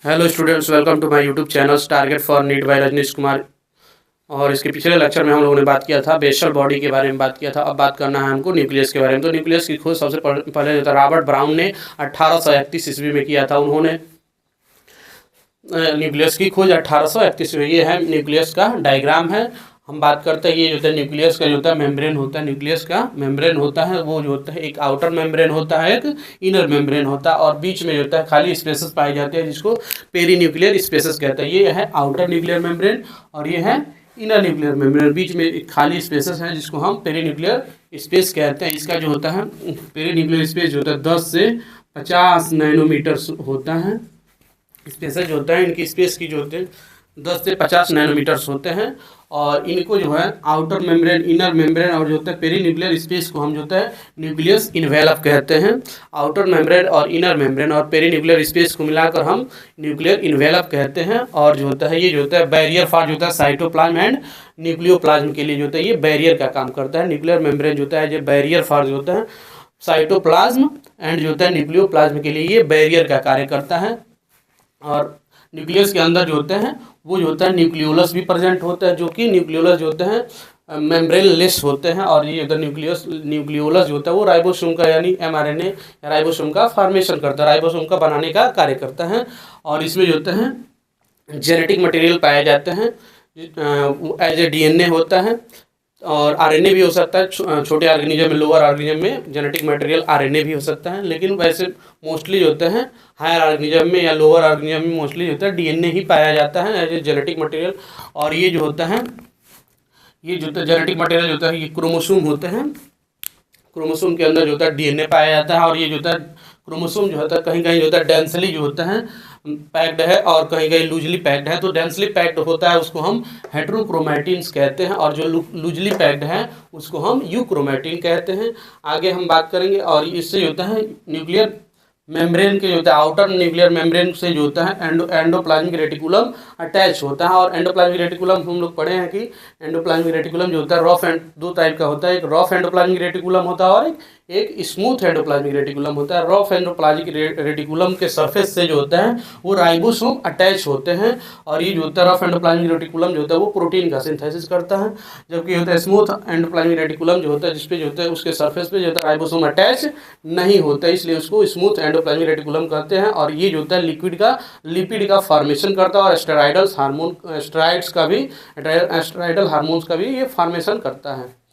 Hello students, welcome to my YouTube channel target for NEET by Rajnish Kumar. और इसके पिछले lecture में हम लोगों ने बात किया था बेसल बॉडी के बारे में बात किया था। अब बात करना है हमको न्यूक्लियस के बारे में। तो न्यूक्लियस की खोज सबसे पहले जो था रॉबर्ट ब्राउन ने 1831 ईस्वी में किया था। उन्होंने न्यूक्लियस की खोज 1831 में। ये है न्यूक्लियस का डायग्राम है। हम बात करते हैं ये जो होता है न्यूक्लियस का जो होता है मेम्ब्रेन होता है। न्यूक्लियस का मेम्ब्रेन होता है वो जो होता है एक आउटर मेम्ब्रेन होता है, एक इनर मेम्ब्रेन होता है, और बीच में जो होता है खाली स्पेसेस पाए जाते हैं जिसको पेरी न्यूक्लियर स्पेसेस कहते हैं। ये है आउटर न्यूक्लियर मेम्ब्रेन और ये है इनर न्यूक्लियर मेम्ब्रेन। बीच में एक खाली स्पेसेस हैं जिसको हम पेरी न्यूक्लियर स्पेस कहते हैं। इसका जो होता है पेरी न्यूक्लियर स्पेस जो होता है 10 से 50 नैनोमीटर होता है। स्पेसेस जो होता है इनकी स्पेस की जो होते हैं 10 से 50 नैनोमीटर्स होते हैं। और इनको जो है आउटर मेम्ब्रेन, इनर मेम्ब्रेन और जो होता है पेरी न्यूक्लियर स्पेस को हम जो होता है न्यूक्लियस इन्वेलप कहते हैं। आउटर मेम्ब्रेन और इनर मेम्ब्रेन और पेरी न्यूक्लियर स्पेस को मिलाकर हम न्यूक्लियर इन्वेलप कहते हैं। और जो होता है ये जो होता है बैरियर फॉर जो होता है साइटोप्लाज्म एंड न्यूक्लियोप्लाज्म के लिए जो होता है ये बैरियर का काम करता है। न्यूक्लियर मेम्ब्रेन जो होता है ये बैरियर फॉर जो होता है साइटोप्लाज्म एंड जो होता है न्यूक्लियोप्लाज्म के लिए ये बैरियर का कार्य करता है। और न्यूक्लियस के अंदर जो होते हैं वो जो होता है न्यूक्लियोलस भी प्रेजेंट होता है, जो कि न्यूक्लियोलस जो होते हैं मेम्ब्रेन लेस होते हैं। और ये जो न्यूक्लियोलस जो होता है वो राइबोसोम का यानी mRNA या राइबोसोम का फॉर्मेशन करता है, राइबोसोम का बनाने का कार्य करता है। और इसमें जो होते हैं जेनेटिक मटेरियल पाए जाते हैं एज ए DNA होता है। और RNA भी हो सकता है, छोटे ऑर्गेनिज्म में, लोअर ऑर्गेनिज्म में जेनेटिक मटेरियल RNA भी हो सकता है। लेकिन वैसे मोस्टली जो होते हैं हायर ऑर्गेनिज्म में या लोअर ऑर्गेनिज्म में मोस्टली जो होता है DNA ही पाया जाता है एज ए जेनेटिक मटेरियल। और ये जो होता है ये जो होता है जेनेटिक मटेरियल जो होता है ये क्रोमोसोम होते हैं। क्रोमोसोम के अंदर जो होता है DNA पाया जाता है। और ये जो होता है क्रोमोसोम जो होता है कहीं कहीं जो होता है डेंसली जो होता है पैक्ड है और कहीं कहीं लूजली पैक्ड है। तो डेंसली पैक्ड होता है उसको हम हेट्रोक्रोमैटिन्स कहते हैं, और जो लूजली पैक्ड है उसको हम यूक्रोमैटिन कहते हैं। आगे हम बात करेंगे। और इससे जो होता है न्यूक्लियर मेम्ब्रेन के जो होता है आउटर न्यूक्लियर मेम्ब्रेन से जो होता है एंडोप्लाज्मिक रेटिकुलम अटैच होता है। और एंडोप्लाज्मिक रेटिकुलम हम लोग पढ़े हैं कि एंडोप्लाज्मिक रेटिकुलम जो होता है रफ एंड दो टाइप का होता है, एक रफ एंडोप्लाज्मिक रेटिकुलम होता है और एक स्मूथ एंडोप्लाज्मिक रेटिकुलम होता है। रफ एंडोप्लाज्मिक रेटिकुलम के सरफेस से जो होता है वो राइबोसोम अटैच होते हैं। और ये जो होता है रफ एंडोप्लाज्मिक रेटिकुलम जो होता है वो प्रोटीन का सिंथेसिस करता है। जबकि होता है स्मूथ एंडोप्लाज्मिक रेटिकुलम जो होता है जिसपे जो होता है उसके सरफेस पे जो होता है राइबोसोम अटैच नहीं होता है, इसलिए उसको स्मूथ एंडोप्लाज्मिक रेटिकुलम कहते हैं। और ये जो होता है लिपिड का फॉर्मेशन करता है और स्टेरॉइडल हार्मोन्स का भी ये फॉर्मेशन करता है।